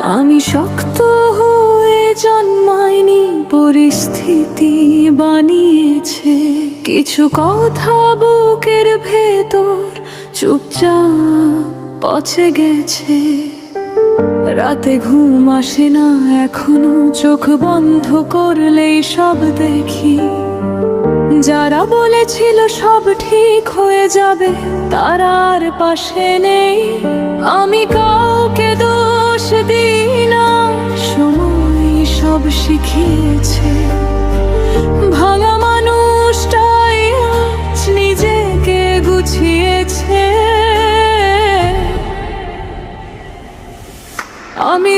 আমি শক্ত হয়ে জন্মাইনি, পরিস্থিতি বানিয়েছে কিছু কথা বুকের ভেতর চুপচাপ পচে গেছে। রাতে ঘুম আসে না এখনো, চোখ বন্ধ করলেই সব দেখি। যারা বলেছিল সব ঠিক হয়ে যাবে তারা আর পাশে নেই। আমি কাউকে দোষ দিই না, সময় সব শিখিয়েছে। ভাঙা মানুষটাই আজ নিজেকে গুছিয়েছে। আমি